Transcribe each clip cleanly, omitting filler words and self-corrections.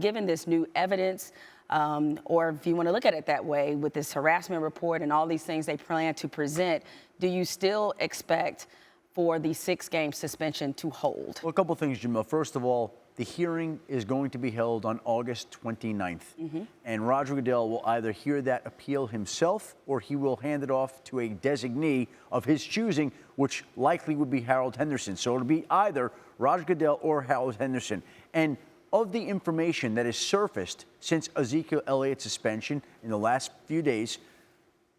Given this new evidence, or if you want to look at it that way, with this harassment report and all these things they plan to present, do you still expect for the 6-game suspension to hold? Well, a couple things, Jamil. First of all, the hearing is going to be held on August 29th. And Roger Goodell will either hear that appeal himself or he will hand it off to a designee of his choosing, which likely would be Harold Henderson. So it'll be either Roger Goodell or Harold Henderson. And of the information that has surfaced since Ezekiel Elliott's suspension in the last few days,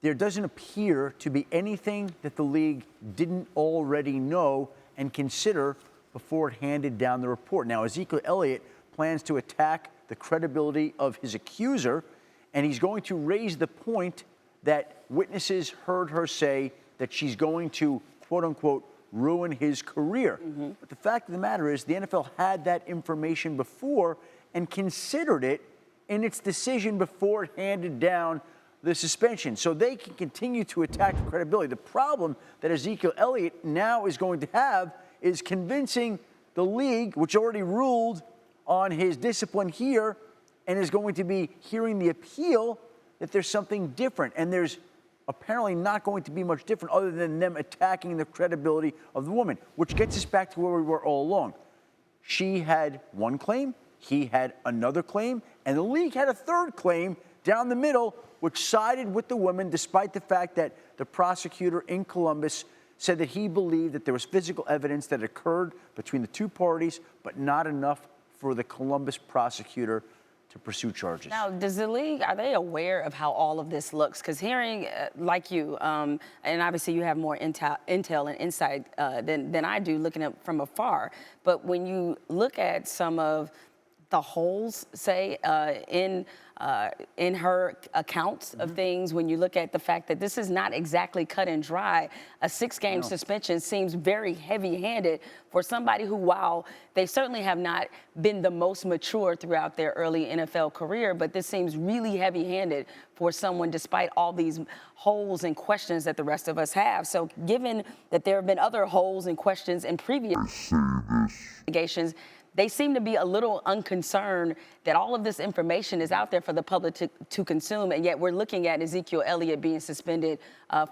there doesn't appear to be anything that the league didn't already know and consider before it handed down the report. Now, Ezekiel Elliott plans to attack the credibility of his accuser, and he's going to raise the point that witnesses heard her say that she's going to, quote unquote, ruin his career. But the fact of the matter is the NFL had that information before and considered it in its decision before it handed down the suspension. So they can continue to attack the credibility. The problem that Ezekiel Elliott now is going to have is convincing the league, which already ruled on his discipline here and is going to be hearing the appeal, that there's something different. And there's apparently not going to be much different other than them attacking the credibility of the woman, which gets us back to where we were all along. She had one claim, he had another claim, and the league had a third claim down the middle, which sided with the woman, despite the fact that the prosecutor in Columbus said that he believed that there was physical evidence that occurred between the two parties, but not enough for the Columbus prosecutor to pursue charges. Now, does the league, are they aware of how all of this looks? Because hearing, like you, and obviously you have more intel and insight than I do looking at from afar, but when you look at some of the holes, say, in her accounts of things, when you look at the fact that this is not exactly cut and dry, a 6-game suspension seems very heavy-handed for somebody who, while they certainly have not been the most mature throughout their early NFL career, but this seems really heavy-handed for someone despite all these holes and questions that the rest of us have. So given that there have been other holes and questions in previous investigations, they seem to be a little unconcerned that all of this information is out there for the public to consume, and yet we're looking at Ezekiel Elliott being suspended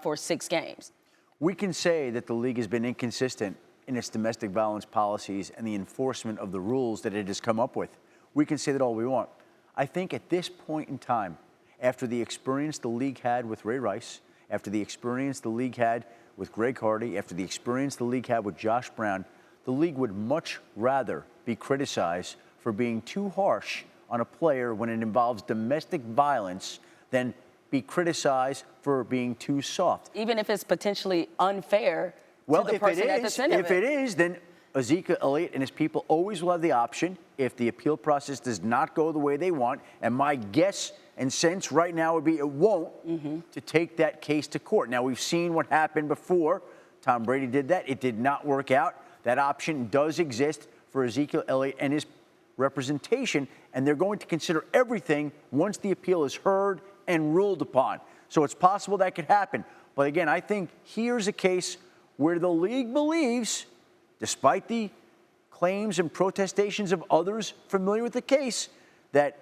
for 6 games. We can say that the league has been inconsistent in its domestic violence policies and the enforcement of the rules that it has come up with. We can say that all we want. I think at this point in time, after the experience the league had with Ray Rice, after the experience the league had with Greg Hardy, after the experience the league had with Josh Brown, the league would much rather be criticized for being too harsh on a player when it involves domestic violence than be criticized for being too soft. Even if it's potentially unfair to the person at the center of it. If it is, then Ezekiel Elliott and his people always will have the option, if the appeal process does not go the way they want, and my guess and sense right now would be it won't, to take that case to court. Now, we've seen what happened before. Tom Brady did that. It did not work out. That option does exist for Ezekiel Elliott and his representation, and they're going to consider everything once the appeal is heard and ruled upon. So it's possible that could happen. But again, I think here's a case where the league believes, despite the claims and protestations of others familiar with the case, that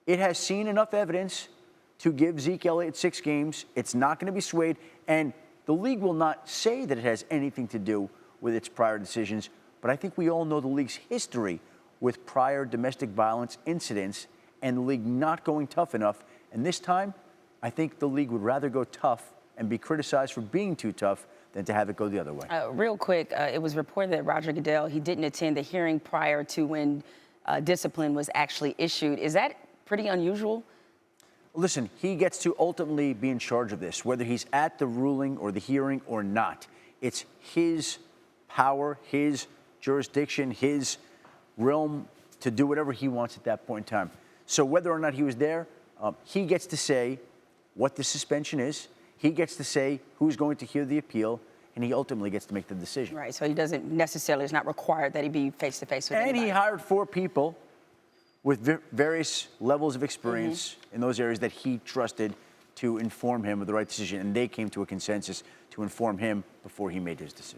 it has seen enough evidence to give Zeke Elliott 6 games. It's not going to be swayed, and the league will not say that it has anything to do with its prior decisions, but I think we all know the league's history with prior domestic violence incidents and the league not going tough enough. And this time, I think the league would rather go tough and be criticized for being too tough than to have it go the other way. Real quick, it was reported that Roger Goodell, he didn't attend the hearing prior to when discipline was actually issued. Is that pretty unusual? Listen, he gets to ultimately be in charge of this, whether he's at the ruling or the hearing or not. It's his power, his jurisdiction, his realm to do whatever he wants at that point in time. So whether or not he was there, he gets to say what the suspension is. He gets to say who's going to hear the appeal, and he ultimately gets to make the decision. Right, so he doesn't necessarily, it's not required that he be face-to-face with anybody. And he hired 4 people with various levels of experience in those areas that he trusted to inform him of the right decision, and they came to a consensus to inform him before he made his decision.